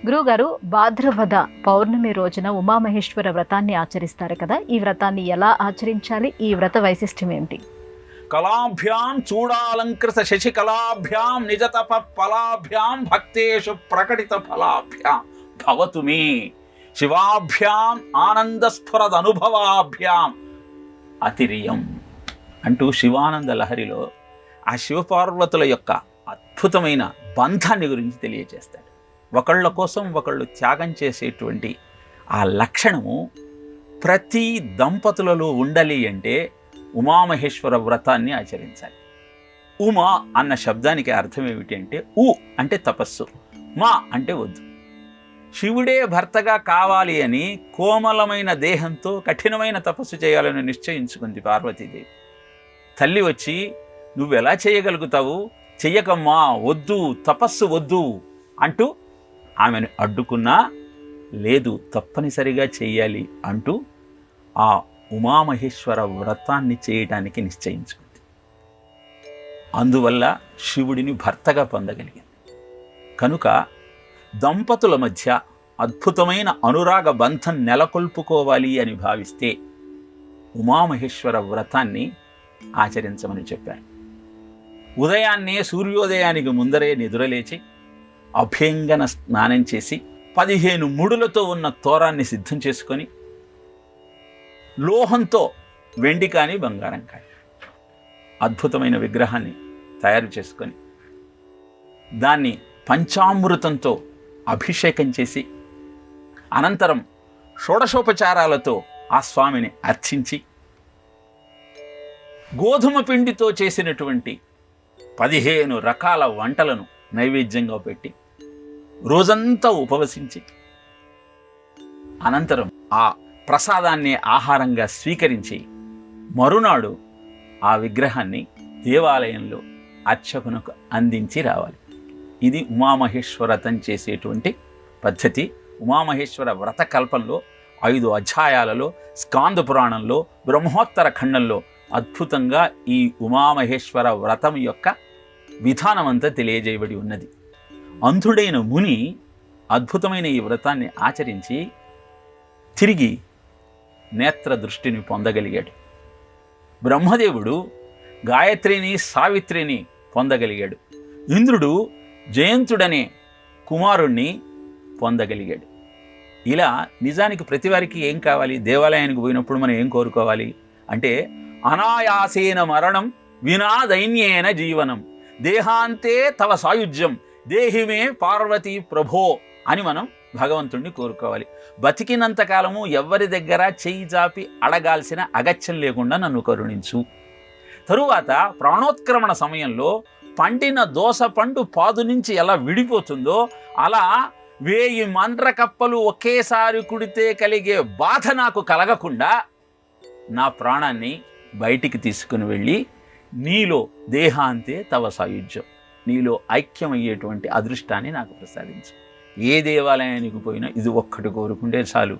గురువుగారు, భాద్రపద పౌర్ణమి రోజున ఉమామహేశ్వర వ్రతాన్ని ఆచరిస్తారు కదా, ఈ వ్రతాన్ని ఎలా ఆచరించాలి? ఈ వ్రత వైశిష్ట్యం ఏమిటి? కళాభ్యాం చూడాలంకృత శశికళాభ్యాం నిజతప ఫలాభ్యాం భక్తేషు ప్రకటిత ఫలాభ్యాం భవతు మే శివాభ్యాం ఆనందస్ఫురదనుభవాభ్యాం అతిరియం అంటూ శివానంద లహరిలో ఆ శివపార్వతుల యొక్క అద్భుతమైన బంధాన్ని గురించి తెలియజేస్తాడు. ఒకళ్ళ కోసం ఒకళ్ళు త్యాగం చేసేటువంటి ఆ లక్షణము ప్రతి దంపతులలో ఉండాలి అంటే ఉమామహేశ్వర వ్రతాన్ని ఆచరించాలి. ఉమా అన్న శబ్దానికి అర్థం ఏమిటి అంటే అంటే తపస్సు, మా అంటే వద్దు. శివుడే భర్తగా కావాలి అని కోమలమైన దేహంతో కఠినమైన తపస్సు చేయాలని నిశ్చయించుకుంది పార్వతీదేవి. తల్లి వచ్చి నువ్వెలా చేయగలుగుతావు, చెయ్యకమ్మా, వద్దు, తపస్సు వద్దు అంటూ ఆమెను అడ్డుకున్నా లేదు, తప్పనిసరిగా చెయ్యాలి అంటూ ఆ ఉమామహేశ్వర వ్రతాన్ని చేయడానికి నిశ్చయించుకుంది. అందువల్ల శివుడిని భర్తగా పొందగలిగింది. కనుక దంపతుల మధ్య అద్భుతమైన అనురాగ బంధం నెలకొల్పుకోవాలి అని భావిస్తే ఉమామహేశ్వర వ్రతాన్ని ఆచరించమని చెప్పారు. ఉదయాన్నే సూర్యోదయానికి ముందరే నిద్రలేచి అభ్యంగన స్నానం చేసి 15 ముడులతో ఉన్న తోరాన్ని సిద్ధం చేసుకొని లోహంతో వెండి కానీ బంగారం కానీ అద్భుతమైన విగ్రహాన్ని తయారు చేసుకొని దాన్ని పంచామృతంతో అభిషేకం చేసి అనంతరం షోడశోపచారాలతో ఆ స్వామిని అర్చించి గోధుమ పిండితో చేసినటువంటి 15 రకాల వంటలను నైవేద్యంగా పెట్టి రోజంతా ఉపవసించి అనంతరం ఆ ప్రసాదాన్ని ఆహారంగా స్వీకరించి మరునాడు ఆ విగ్రహాన్ని దేవాలయంలో అర్చకునకు అందించి రావాలి. ఇది ఉమామహేశ్వర వ్రతం చేసేటువంటి పద్ధతి. ఉమామహేశ్వర వ్రత కల్పంలో 5 అధ్యాయాలలో స్కాంద పురాణంలో బ్రహ్మోత్తర ఖండంలో అద్భుతంగా ఈ ఉమామహేశ్వర వ్రతం యొక్క విధానమంతా తెలియజేయబడి ఉన్నది. అంధుడైన ముని అద్భుతమైన ఈ వ్రతాన్ని ఆచరించి తిరిగి నేత్ర దృష్టిని పొందగలిగాడు. బ్రహ్మదేవుడు గాయత్రిని సావిత్రిని పొందగలిగాడు. ఇంద్రుడు జయంతుడనే కుమారుణ్ణి పొందగలిగాడు. ఇలా నిజానికి ప్రతి వారికి ఏం కావాలి? దేవాలయానికి పోయినప్పుడు మనం ఏం కోరుకోవాలి అంటే అనాయాసేన మరణం వినా దైన్యేన జీవనం దేహాంతే తవ సాయుజ్యం దేహిమే పార్వతీ ప్రభో అని మనం భగవంతుణ్ణి కోరుకోవాలి. బతికినంతకాలము ఎవరి దగ్గర చెయ్యి చాపి అడగాల్సిన అగత్యం లేకుండా నన్ను కరుణించు. తరువాత ప్రాణోత్క్రమణ సమయంలో పండిన దోస పండు పాదు నుంచి ఎలా విడిపోతుందో అలా 1000 మండ్ర కప్పలు ఒకేసారి కుడితే కలిగే బాధ నాకు కలగకుండా నా ప్రాణాన్ని బయటికి తీసుకుని వెళ్ళి నీలో దేహాంతే తవ సాయుధ్యం, నీలో ఐక్యమయ్యేటువంటి అదృష్టాన్ని నాకు ప్రసాదించు. ఏ దేవాలయానికి పోయినా ఇది ఒక్కటి కోరుకుంటే చాలు,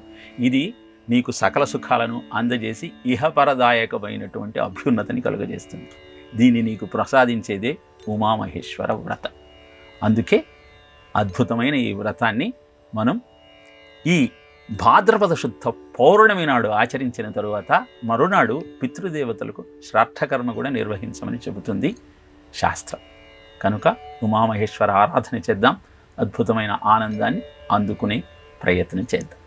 ఇది నీకు సకల సుఖాలను అందజేసి ఇహపరదాయకమైనటువంటి అభ్యున్నతిని కలుగజేస్తుంది. దీన్ని నీకు ప్రసాదించేదే ఉమామహేశ్వర వ్రతం. అందుకే అద్భుతమైన ఈ వ్రతాన్ని మనం ఈ భాద్రపద శుద్ధ పౌర్ణమి నాడు ఆచరించిన తరువాత మరునాడు పితృదేవతలకు శ్రాద్ధకర్మ కూడా నిర్వహించమని చెబుతుంది శాస్త్రం. కనుక ఉమామహేశ్వర ఆరాధన చేద్దాం, అద్భుతమైన ఆనందాన్ని అందుకునే ప్రయత్నం చేద్దాం.